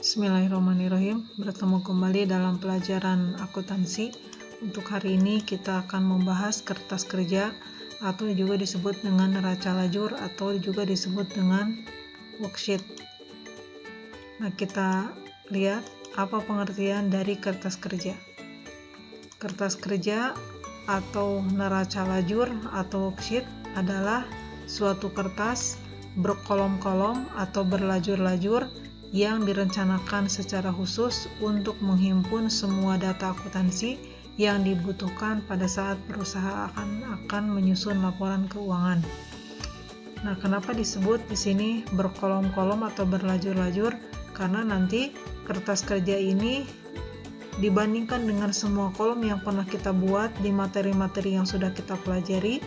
Bismillahirrahmanirrahim. Bertemu kembali dalam pelajaran akuntansi. Untuk hari ini kita akan membahas kertas kerja atau juga disebut dengan neraca lajur atau juga disebut dengan worksheet. Nah, kita lihat apa pengertian dari kertas kerja. Kertas kerja atau neraca lajur atau worksheet adalah suatu kertas berkolom-kolom atau berlajur-lajur yang direncanakan secara khusus untuk menghimpun semua data akuntansi yang dibutuhkan pada saat perusahaan akan menyusun laporan keuangan. Nah, kenapa disebut di sini berkolom-kolom atau berlajur-lajur? Karena nanti kertas kerja ini dibandingkan dengan semua kolom yang pernah kita buat di materi-materi yang sudah kita pelajari,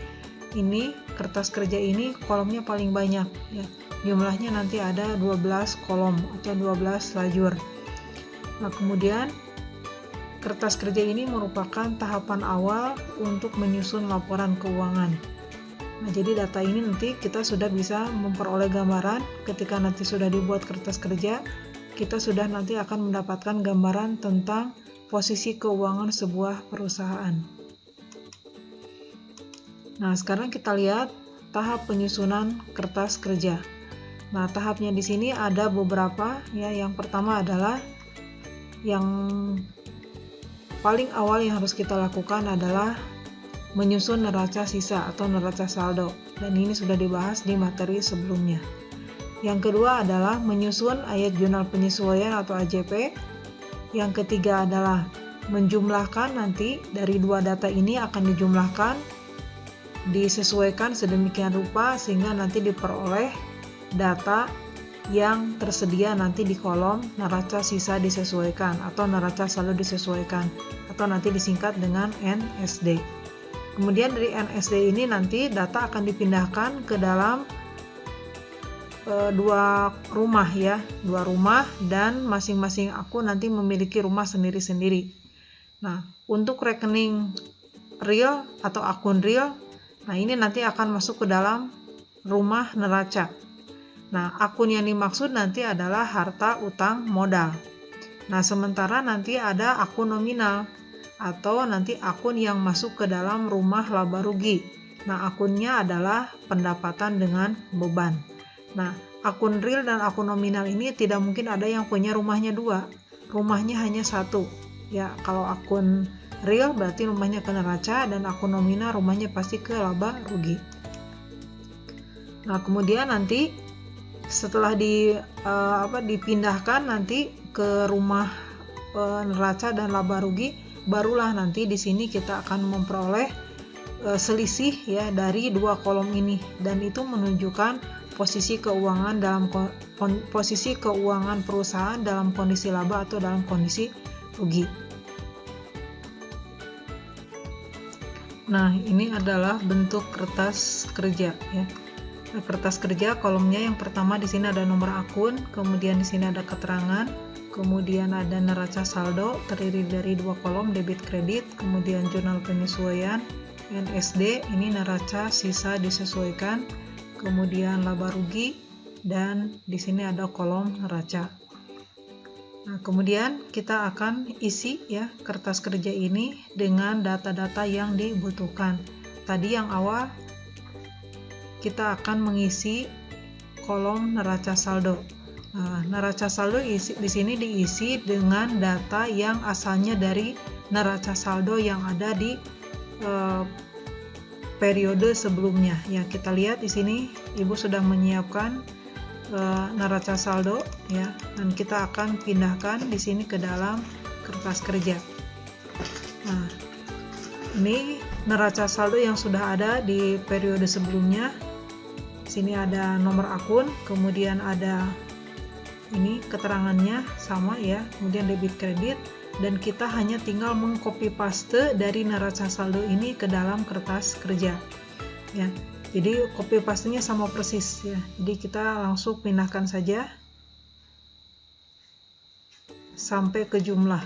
ini kertas kerja ini kolomnya paling banyak ya. Jumlahnya nanti ada 12 kolom atau 12 lajur. Nah, kemudian kertas kerja ini merupakan tahapan awal untuk menyusun laporan keuangan. Nah, jadi data ini nanti kita sudah bisa memperoleh gambaran ketika nanti sudah dibuat kertas kerja, kita sudah nanti akan mendapatkan gambaran tentang posisi keuangan sebuah perusahaan. Nah, sekarang kita lihat tahap penyusunan kertas kerja. Nah, tahapnya di sini ada beberapa ya. Yang pertama adalah yang paling awal yang harus kita lakukan adalah menyusun neraca sisa atau neraca saldo, dan ini sudah dibahas di materi sebelumnya. Yang kedua adalah menyusun ayat jurnal penyesuaian atau AJP. Yang ketiga adalah menjumlahkan, nanti dari dua data ini akan dijumlahkan, disesuaikan sedemikian rupa sehingga nanti diperoleh data yang tersedia nanti di kolom neraca sisa disesuaikan atau neraca saldo disesuaikan atau nanti disingkat dengan NSD. Kemudian dari NSD ini nanti data akan dipindahkan ke dalam dua rumah ya, dua rumah, dan masing-masing akun nanti memiliki rumah sendiri-sendiri. Nah, untuk rekening real atau akun real, nah ini nanti akan masuk ke dalam rumah neraca. Nah, akun yang dimaksud nanti adalah harta utang modal. Nah, sementara nanti ada akun nominal atau nanti akun yang masuk ke dalam rumah laba rugi. Nah, akunnya adalah pendapatan dengan beban. Nah, akun real dan akun nominal ini tidak mungkin ada yang punya rumahnya dua. Rumahnya hanya satu. Ya, kalau akun real berarti rumahnya ke neraca, dan akun nominal rumahnya pasti ke laba rugi. Nah, kemudian nanti setelah dipindahkan nanti ke rumah neraca dan laba rugi, barulah nanti di sini kita akan memperoleh selisih ya dari dua kolom ini, dan itu menunjukkan posisi keuangan posisi keuangan perusahaan dalam kondisi laba atau dalam kondisi rugi. Nah, ini adalah bentuk kertas kerja ya. Nah, kertas kerja kolomnya yang pertama di sini ada nomor akun, kemudian di sini ada keterangan, kemudian ada neraca saldo terdiri dari dua kolom debit kredit, kemudian jurnal penyesuaian, NSD ini neraca sisa disesuaikan, kemudian laba rugi, dan di sini ada kolom neraca. Nah, kemudian kita akan isi ya kertas kerja ini dengan data-data yang dibutuhkan. Tadi yang awal kita akan mengisi kolom neraca saldo. Nah, neraca saldo di sini diisi dengan data yang asalnya dari neraca saldo yang ada di periode sebelumnya. Ya, kita lihat di sini Ibu sudah menyiapkan neraca saldo ya, dan kita akan pindahkan di sini ke dalam kertas kerja. Nah, ini neraca saldo yang sudah ada di periode sebelumnya. Sini ada nomor akun, kemudian ada ini keterangannya sama ya, kemudian debit kredit, dan kita hanya tinggal mengcopy paste dari neraca saldo ini ke dalam kertas kerja ya. Jadi copy pastenya sama persis ya. Jadi kita langsung pindahkan saja sampai ke jumlah.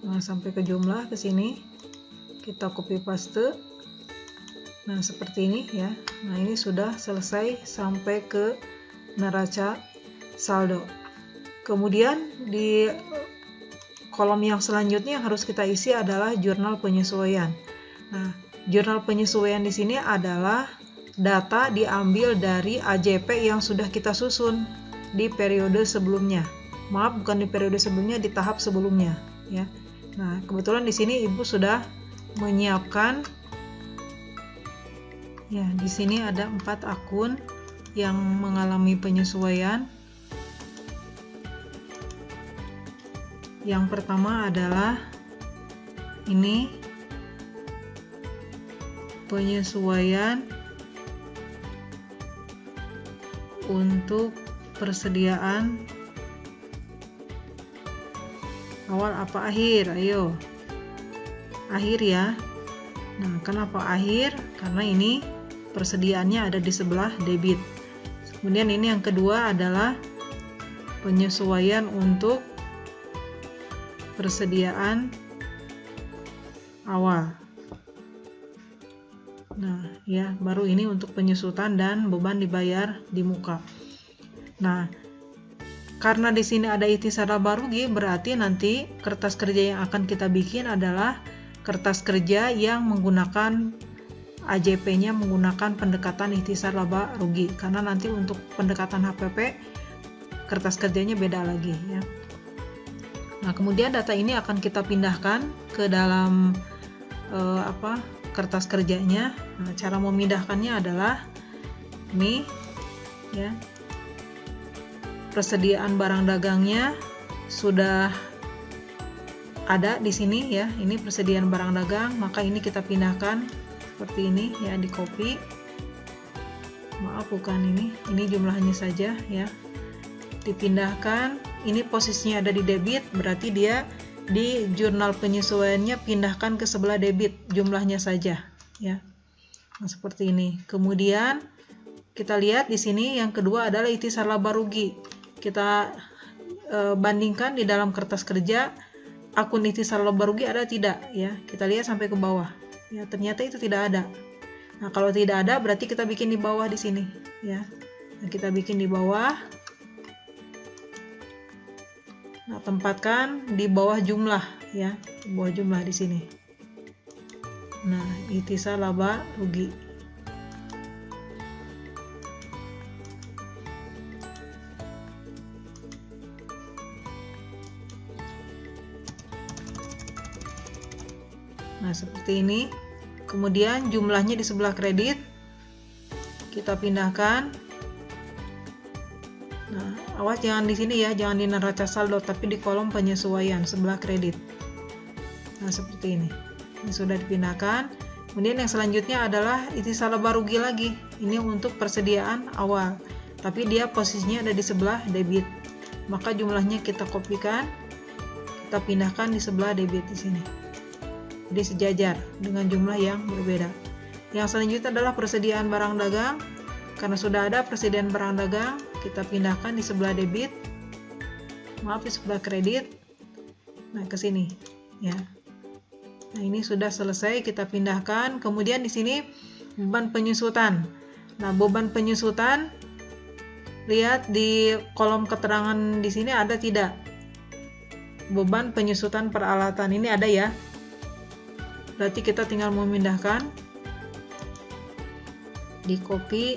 Nah, sampai ke jumlah ke sini kita copy paste. Nah, seperti ini ya. Nah, ini sudah selesai sampai ke neraca saldo. Kemudian di kolom yang selanjutnya yang harus kita isi adalah jurnal penyesuaian. Nah, jurnal penyesuaian di sini adalah data diambil dari AJP yang sudah kita susun di periode sebelumnya. Maaf, bukan di periode sebelumnya, di tahap sebelumnya, ya. Nah, kebetulan di sini Ibu sudah menyiapkan, ya, di sini ada 4 akun yang mengalami penyesuaian. Yang pertama adalah ini penyesuaian untuk persediaan awal apa akhir? Ayo, akhir ya. Nah, kenapa akhir? Karena ini persediaannya ada di sebelah debit. Kemudian ini yang kedua adalah penyesuaian untuk persediaan awal. Nah, ya, baru ini untuk penyusutan dan beban dibayar di muka. Nah, karena di sini ada ikhtisar laba rugi, berarti nanti kertas kerja yang akan kita bikin adalah kertas kerja yang menggunakan AJP-nya menggunakan pendekatan ikhtisar laba rugi. Karena nanti untuk pendekatan HPP kertas kerjanya beda lagi, ya. Nah, kemudian data ini akan kita pindahkan ke dalam kertas kerjanya. Nah, cara memindahkannya adalah ini, ya. Persediaan barang dagangnya sudah ada di sini, ya. Ini persediaan barang dagang, maka ini kita pindahkan seperti ini, ya, di copy. Maaf, bukan ini jumlahnya saja, ya. Dipindahkan. Ini posisinya ada di debit, berarti dia di jurnal penyesuaiannya pindahkan ke sebelah debit, jumlahnya saja, ya. Nah, seperti ini. Kemudian kita lihat di sini yang kedua adalah ikhtisar laba rugi. Kita bandingkan di dalam kertas kerja akun ikhtisar laba rugi ada tidak, ya. Kita lihat sampai ke bawah. Ya, ternyata itu tidak ada. Nah, kalau tidak ada berarti kita bikin di bawah di sini, ya. Nah, kita bikin di bawah. Nah, tempatkan di bawah jumlah, ya, di bawah jumlah di sini. Nah, ikhtisar laba rugi. Nah, seperti ini. Kemudian jumlahnya di sebelah kredit kita pindahkan. Nah, awas jangan di sini ya, jangan di neraca saldo, tapi di kolom penyesuaian sebelah kredit. Nah, seperti ini. Ini sudah dipindahkan. Kemudian yang selanjutnya adalah ikhtisar laba rugi lagi. Ini untuk persediaan awal, tapi dia posisinya ada di sebelah debit. Maka jumlahnya kita kopikan, kita pindahkan di sebelah debit di sini. Jadi sejajar dengan jumlah yang berbeda. Yang selanjutnya adalah persediaan barang dagang. Karena sudah ada persediaan barang dagang, kita pindahkan di sebelah debit. Maaf, di sebelah kredit. Nah, ke sini, ya. Nah, ini sudah selesai, kita pindahkan. Kemudian di sini beban penyusutan. Nah, beban penyusutan, lihat di kolom keterangan di sini ada tidak? Beban penyusutan peralatan ini ada, ya. Berarti kita tinggal memindahkan, di copy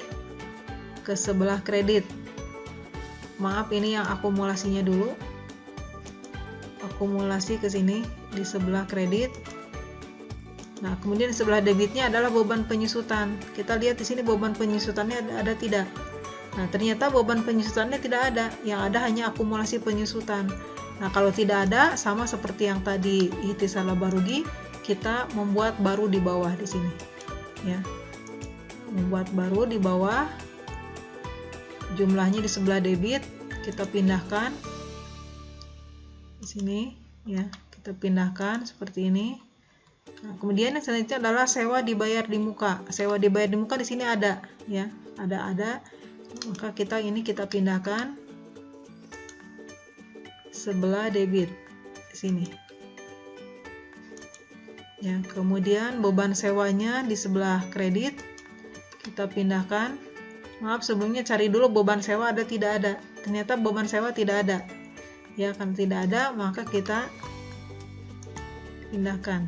ke sebelah kredit. Maaf, ini yang akumulasinya dulu. Akumulasi ke sini di sebelah kredit. Nah, kemudian di sebelah debitnya adalah beban penyusutan. Kita lihat di sini beban penyusutannya ada tidak? Nah, ternyata beban penyusutannya tidak ada. Yang ada hanya akumulasi penyusutan. Nah, kalau tidak ada, sama seperti yang tadi ikhtisar laba rugi, kita membuat baru di bawah di sini, ya. Membuat baru di bawah, jumlahnya di sebelah debit, kita pindahkan di sini, ya. Kita pindahkan seperti ini. Nah, kemudian yang selanjutnya adalah sewa dibayar di muka. Sewa dibayar di muka di sini ada, ya. Ada. Maka kita pindahkan sebelah debit di sini. Ya, kemudian beban sewanya di sebelah kredit kita pindahkan Maaf, sebelumnya cari dulu beban sewa ada tidak ada. Ternyata beban sewa tidak ada. Ya, kan tidak ada, maka kita pindahkan.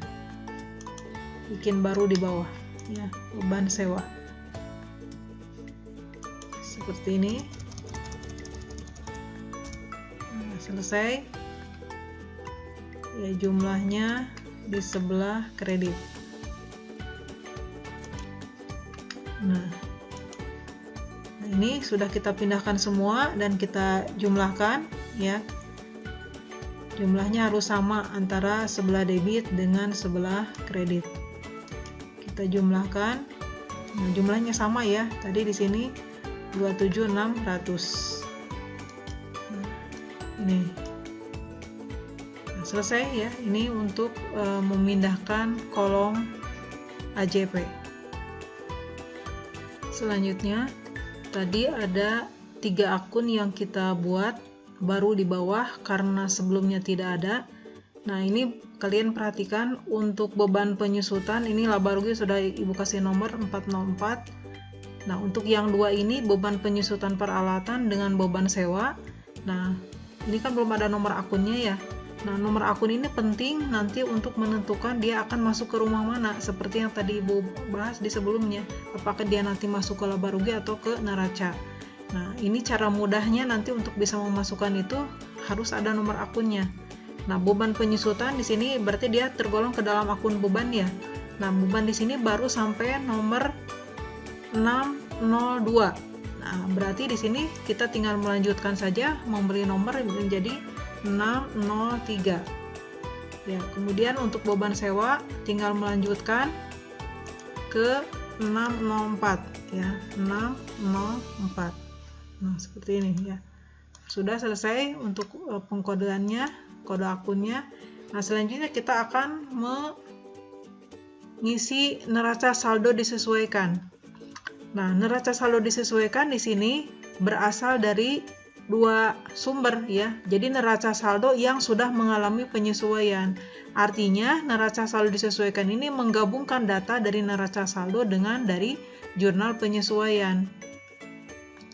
Bikin baru di bawah, ya, beban sewa. Seperti ini. Nah, selesai. Ya, jumlahnya di sebelah kredit. Nah, ini sudah kita pindahkan semua dan kita jumlahkan, ya. Jumlahnya harus sama antara sebelah debit dengan sebelah kredit. Kita jumlahkan. Nah, jumlahnya sama ya. Tadi di sini 27.600. Nah, ini. Nah, selesai ya. Ini untuk memindahkan kolom AJP. Selanjutnya, tadi ada 3 akun yang kita buat baru di bawah karena sebelumnya tidak ada. Nah, ini kalian perhatikan untuk beban penyusutan, ini laba rugi sudah Ibu kasih nomor 404. Nah, untuk yang 2 ini beban penyusutan peralatan dengan beban sewa. Nah, ini kan belum ada nomor akunnya ya. Nah, nomor akun ini penting nanti untuk menentukan dia akan masuk ke rumah mana, seperti yang tadi Ibu bahas di sebelumnya. Apakah dia nanti masuk ke laba rugi atau ke neraca. Nah, ini cara mudahnya nanti untuk bisa memasukkan itu harus ada nomor akunnya. Nah, beban penyusutan di sini berarti dia tergolong ke dalam akun beban ya. Nah, beban di sini baru sampai nomor 602. Nah, berarti di sini kita tinggal melanjutkan saja memberi nomor menjadi 603. Ya, kemudian untuk beban sewa tinggal melanjutkan ke 604 ya, 604. Nah, seperti ini ya. Sudah selesai untuk pengkodeannya, kode akunnya. Nah, selanjutnya kita akan mengisi neraca saldo disesuaikan. Nah, neraca saldo disesuaikan di sini berasal dari 2 sumber ya. Jadi neraca saldo yang sudah mengalami penyesuaian. Artinya neraca saldo disesuaikan ini menggabungkan data dari neraca saldo dengan dari jurnal penyesuaian.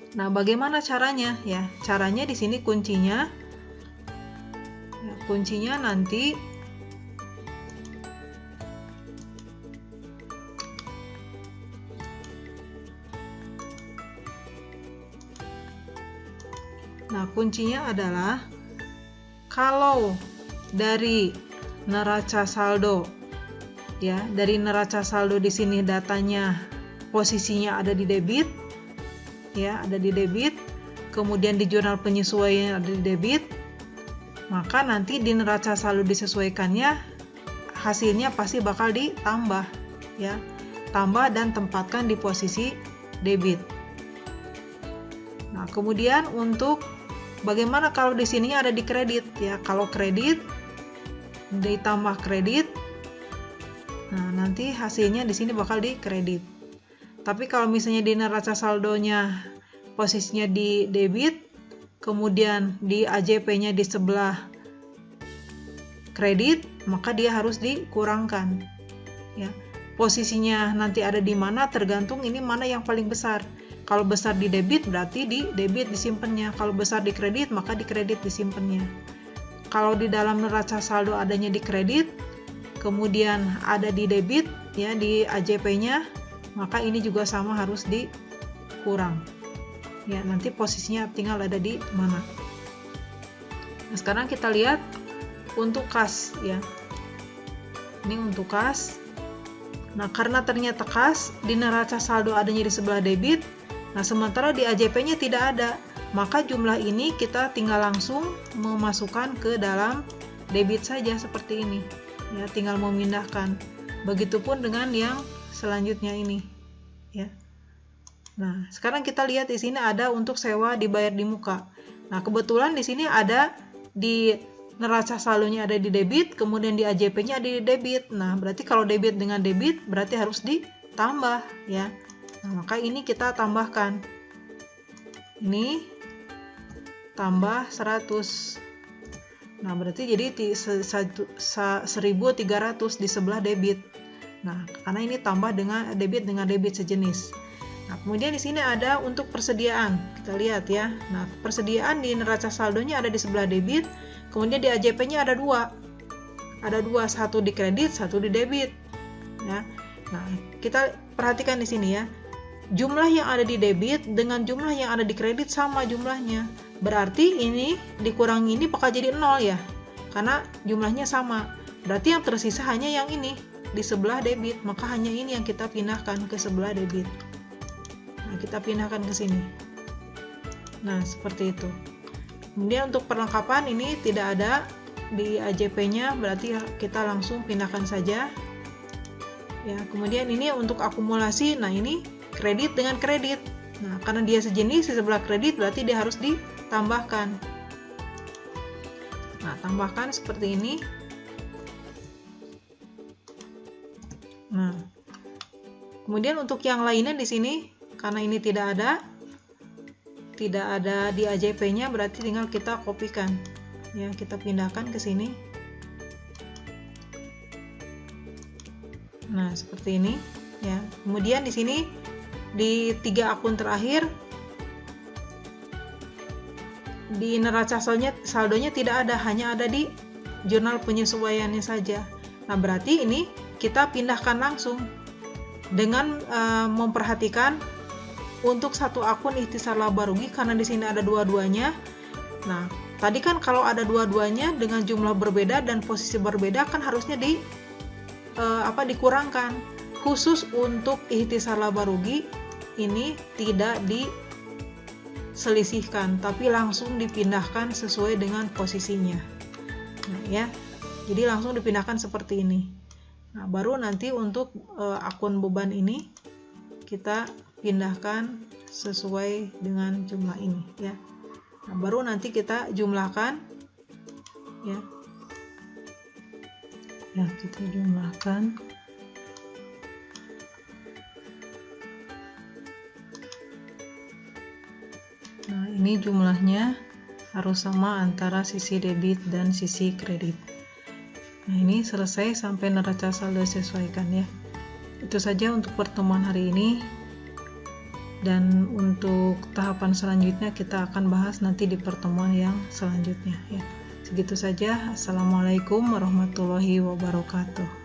Nah, bagaimana caranya ya? Caranya di sini kuncinya. Ya, kuncinya nanti adalah kalau dari neraca saldo ya, dari neraca saldo di sini datanya posisinya ada di debit. Ya, ada di debit, kemudian di jurnal penyesuaian ada di debit, maka nanti di neraca saldo disesuaikannya hasilnya pasti bakal ditambah ya, tambah dan tempatkan di posisi debit. Nah, kemudian untuk bagaimana kalau di sini ada di kredit ya, kalau kredit ditambah kredit, nah nanti hasilnya di sini bakal di kredit. Tapi kalau misalnya di neraca saldonya posisinya di debit, kemudian di AJP-nya di sebelah kredit, maka dia harus dikurangkan. Ya, posisinya nanti ada di mana tergantung ini mana yang paling besar. Kalau besar di debit berarti di debit disimpannya. Kalau besar di kredit maka di kredit disimpannya. Kalau di dalam neraca saldo adanya di kredit, kemudian ada di debit ya di AJP-nya, maka ini juga sama harus dikurang. Ya, nanti posisinya tinggal ada di mana. Nah, sekarang kita lihat untuk kas ya. Ini untuk kas. Nah, karena ternyata kas di neraca saldo adanya di sebelah debit, nah sementara di AJP-nya tidak ada, maka jumlah ini kita tinggal langsung memasukkan ke dalam debit saja seperti ini. Ya, tinggal memindahkan. Begitupun dengan yang selanjutnya ini ya. Nah, sekarang kita lihat di sini ada untuk sewa dibayar di muka. Nah, kebetulan di sini ada di neraca saldonya ada di debit, kemudian di AJP-nya ada di debit. Nah, berarti kalau debit dengan debit berarti harus ditambah ya. Nah, maka ini kita tambahkan. Ini tambah 100. Nah, berarti jadi 1.300 di sebelah debit. Nah, karena ini tambah dengan debit sejenis. Nah, kemudian di sini ada untuk persediaan. Kita lihat ya. Nah, persediaan di neraca saldonya ada di sebelah debit, kemudian di AJP-nya ada dua. Ada dua, satu di kredit, satu di debit. Ya. Nah, kita perhatikan di sini ya. Jumlah yang ada di debit dengan jumlah yang ada di kredit sama jumlahnya. Berarti ini dikurangi ini bakal jadi 0 ya. Karena jumlahnya sama. Berarti yang tersisa hanya yang ini di sebelah debit, maka hanya ini yang kita pindahkan ke sebelah debit. Nah, kita pindahkan ke sini. Nah, seperti itu. Kemudian untuk perlengkapan ini tidak ada di AJP-nya, berarti kita langsung pindahkan saja. Ya, kemudian ini untuk akumulasi, nah ini kredit dengan kredit. Nah, karena dia sejenis di sebelah kredit, berarti dia harus ditambahkan. Nah, tambahkan seperti ini. Nah, kemudian untuk yang lainnya di sini, karena ini tidak ada di AJP-nya, berarti tinggal kita kopikan. Ya, kita pindahkan ke sini. Nah, seperti ini ya. Kemudian di sini di 3 akun terakhir di neraca saldonya tidak ada, hanya ada di jurnal penyesuaiannya saja. Nah, berarti ini kita pindahkan langsung dengan memperhatikan untuk satu akun ikhtisar laba rugi, karena di sini ada dua-duanya. Nah, tadi kan kalau ada dua-duanya dengan jumlah berbeda dan posisi berbeda kan harusnya dikurangkan. Khusus untuk ikhtisar laba rugi ini tidak diselisihkan, tapi langsung dipindahkan sesuai dengan posisinya. Nah, ya. Jadi langsung dipindahkan seperti ini. Nah, baru nanti untuk akun beban ini kita pindahkan sesuai dengan jumlah ini ya. Nah, baru nanti kita jumlahkan ya. Ya, kita jumlahkan. Nah, ini jumlahnya harus sama antara sisi debit dan sisi kredit. Nah, ini selesai sampai neraca saldo disesuaikan ya. Itu saja untuk pertemuan hari ini. Dan untuk tahapan selanjutnya kita akan bahas nanti di pertemuan yang selanjutnya ya. Segitu saja. Assalamualaikum warahmatullahi wabarakatuh.